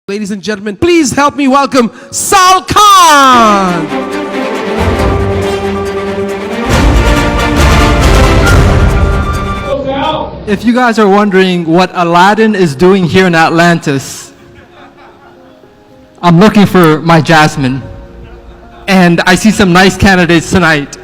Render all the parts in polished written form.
Ladies and gentlemen, please help me welcome Sal Khan. If you guys are wondering what Aladdin is doing here in Atlantis, I'm looking for my Jasmine. And I see some nice candidates tonight.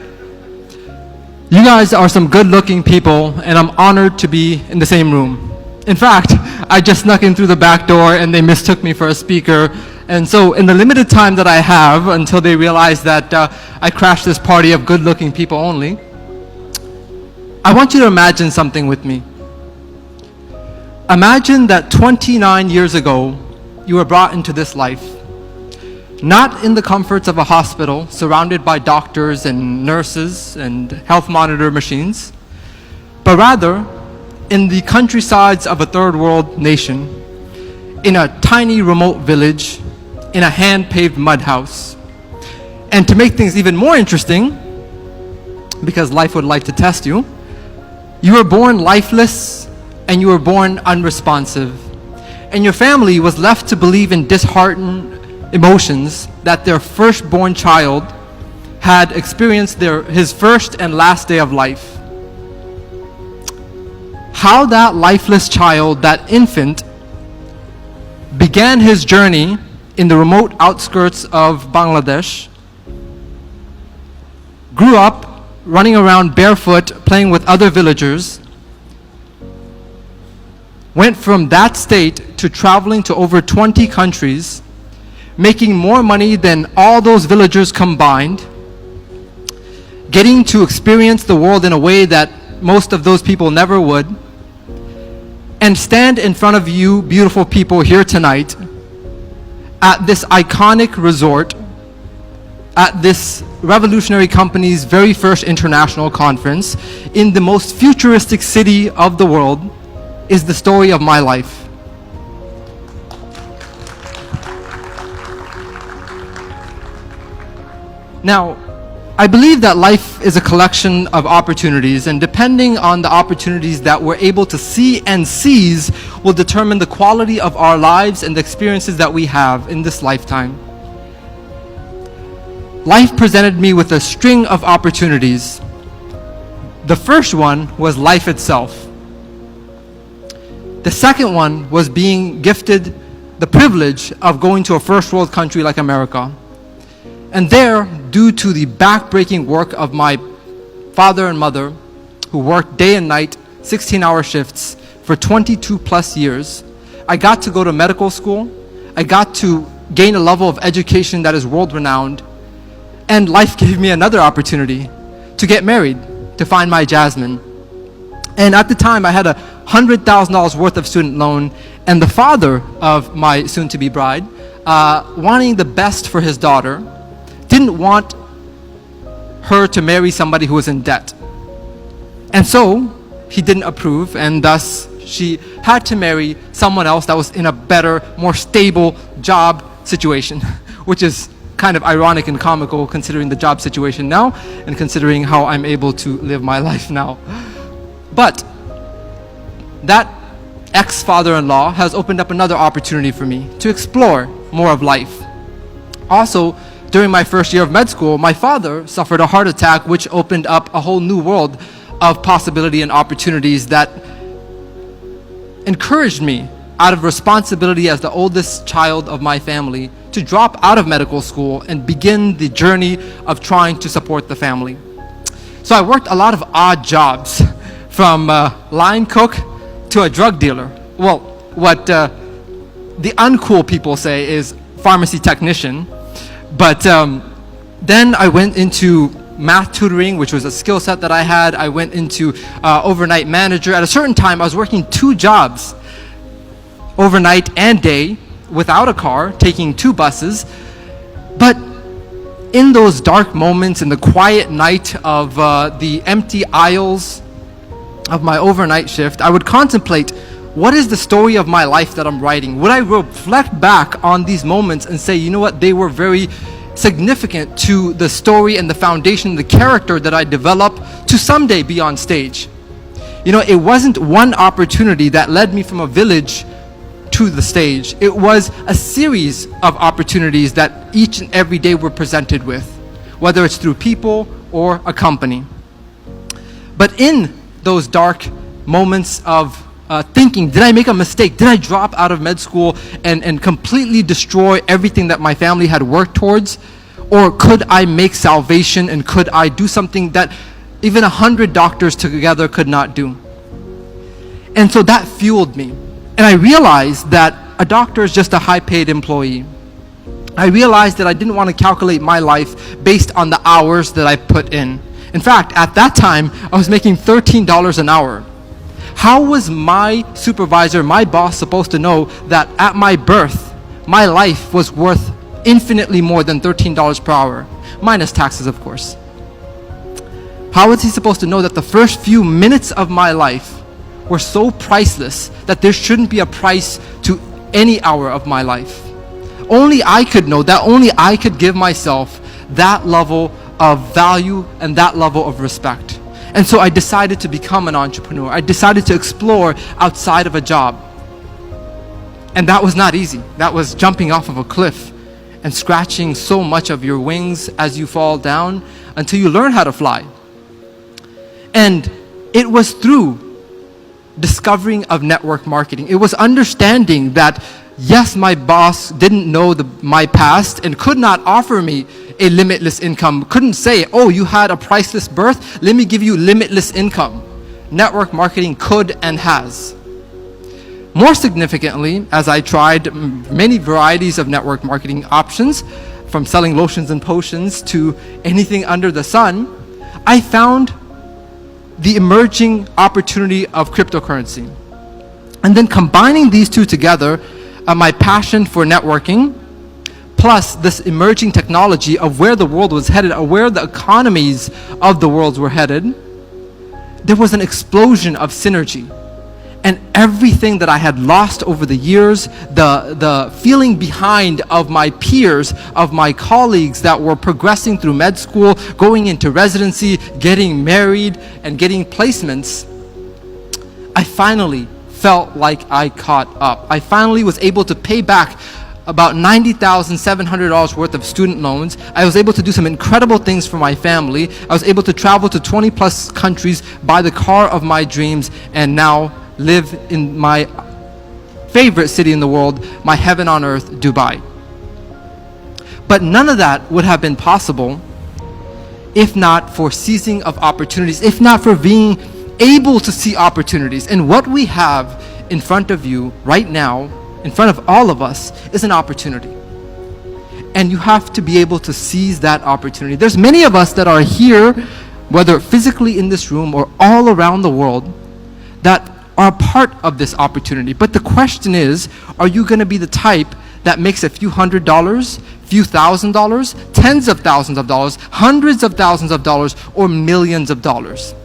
You guys are some good-looking people, and I'm honored to be in the same room. In fact, I just snuck in through the back door and they mistook me for a speaker. And so in the limited time that I have until they realize that I crashed this party of good-looking people only, I want you to imagine something with me. Imagine that 29 years ago, you were brought into this life. Not in the comforts of a hospital, surrounded by doctors and nurses and health monitor machines, but rather in the countrysides of a third world nation, in a tiny remote village, in a hand-paved mud house. And to make things even more interesting, because life would like to test you, you were born lifeless and you were born unresponsive. And your family was left to believe in disheartened emotions that their firstborn child had experienced his first and last day of life. How that lifeless child, that infant, began his journey in the remote outskirts of Bangladesh, grew up running around barefoot, playing with other villagers, went from that state to traveling to over 20 countries, making more money than all those villagers combined, getting to experience the world in a way that most of those people never would, and stand in front of you beautiful people here tonight at this iconic resort, at this revolutionary company's very first international conference in the most futuristic city of the world, is the story of my life. Now, I believe that life is a collection of opportunities, and depending on the opportunities that we're able to see and seize will determine the quality of our lives and the experiences that we have in this lifetime. Life presented me with a string of opportunities. The first one was life itself. The second one was being gifted the privilege of going to a first world country like America. And there, due to the back-breaking work of my father and mother, who worked day and night, 16-hour shifts for 22 plus years, I got to go to medical school. I got to gain a level of education that is world-renowned. And life gave me another opportunity to get married, to find my Jasmine. And at the time, I had $100,000 worth of student loan, and the father of my soon-to-be bride, wanting the best for his daughter, didn't want her to marry somebody who was in debt. And so he didn't approve, and thus she had to marry someone else that was in a better, more stable job situation, which is kind of ironic and comical considering the job situation now and considering how I'm able to live my life now. But that ex-father-in-law has opened up another opportunity for me to explore more of life. Also, during my first year of med school, my father suffered a heart attack, which opened up a whole new world of possibility and opportunities that encouraged me, out of responsibility as the oldest child of my family, to drop out of medical school and begin the journey of trying to support the family. So I worked a lot of odd jobs, from line cook to a drug dealer. Well, what the uncool people say is pharmacy technician. But then I went into math tutoring, which was a skill set that I had. I went into overnight manager. At a certain time, I was working 2 jobs, overnight and day, without a car, taking 2 buses. But in those dark moments, in the quiet night of the empty aisles of my overnight shift, I would contemplate, what is the story of my life that I'm writing? Would I reflect back on these moments and say, you know what, they were very significant to the story and the foundation, the character that I developed to someday be on stage? You know, it wasn't one opportunity that led me from a village to the stage. It was a series of opportunities that each and every day we're presented with, whether it's through people or a company. But in those dark moments of thinking, did I make a mistake? Did I drop out of med school and completely destroy everything that my family had worked towards? Or could I make salvation, and could I do something that even 100 doctors together could not do? And so that fueled me. And I realized that a doctor is just a high-paid employee. I realized that I didn't want to calculate my life based on the hours that I put in. In fact, at that time, I was making $13 an hour. How was my supervisor, my boss, supposed to know that at my birth, my life was worth infinitely more than $13 per hour, minus taxes, of course? How was he supposed to know that the first few minutes of my life were so priceless that there shouldn't be a price to any hour of my life? Only I could know that. Only I could give myself that level of value and that level of respect. And so I decided to become an entrepreneur. I decided to explore outside of a job. And that was not easy. That was jumping off of a cliff and scratching so much of your wings as you fall down until you learn how to fly. And it was through discovering of network marketing. It was understanding that, yes, my boss didn't know my past and could not offer me a limitless income. Couldn't say, oh, you had a priceless birth, let me give you limitless income. Network marketing could and has. More significantly, as I tried many varieties of network marketing options, from selling lotions and potions to anything under the sun, I found the emerging opportunity of cryptocurrency. And then combining these two together, my passion for networking, plus this emerging technology of where the world was headed, or where the economies of the world were headed, there was an explosion of synergy. And everything that I had lost over the years, the feeling behind of my peers, of my colleagues that were progressing through med school, going into residency, getting married, and getting placements, I finally felt like I caught up. I finally was able to pay back about $90,700 worth of student loans. I was able to do some incredible things for my family. I was able to travel to 20 plus countries, buy the car of my dreams, and now live in my favorite city in the world, my heaven on earth, Dubai. But none of that would have been possible if not for seizing of opportunities, if not for being able to see opportunities. And what we have in front of you right now, in front of all of us, is an opportunity. And you have to be able to seize that opportunity. There's many of us that are here, whether physically in this room or all around the world, that are part of this opportunity. But the question is, are you going to be the type that makes a few $100s, few $1,000s, tens of thousands of dollars, hundreds of thousands of dollars, or millions of dollars?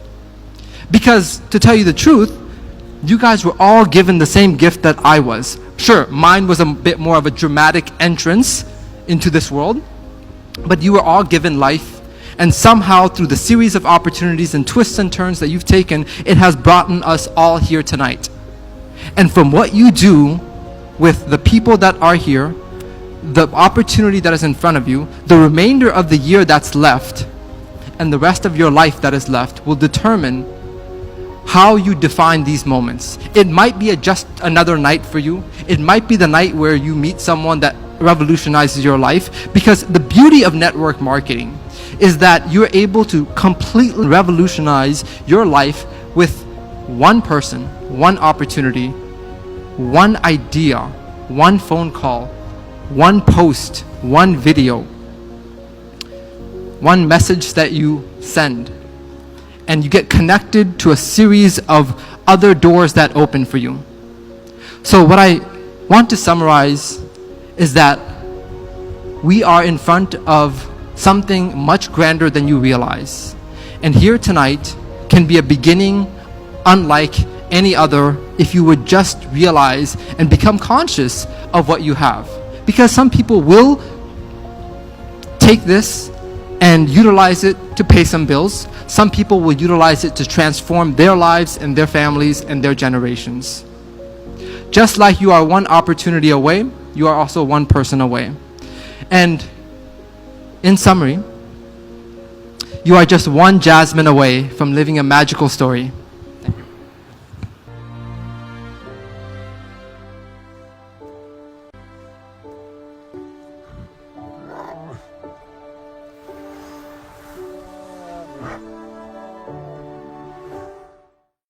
Because to tell you the truth, you guys were all given the same gift that I was. Sure, mine was a bit more of a dramatic entrance into this world, but you were all given life. And somehow, through the series of opportunities and twists and turns that you've taken, it has brought us all here tonight. And from what you do with the people that are here, the opportunity that is in front of you, the remainder of the year that's left, and the rest of your life that is left, will determine how you define these moments. It might be just another night for you. It might be the night where you meet someone that revolutionizes your life. Because the beauty of network marketing is that you're able to completely revolutionize your life with one person, one opportunity, one idea, one phone call, one post, one video, one message that you send. And you get connected to a series of other doors that open for you. So what I want to summarize is that we are in front of something much grander than you realize. And here tonight can be a beginning unlike any other if you would just realize and become conscious of what you have. Because some people will take this and utilize it to pay some bills. Some people will utilize it to transform their lives and their families and their generations. Just like you are one opportunity away, you are also one person away. And in summary, you are just one Jasmine away from living a magical story.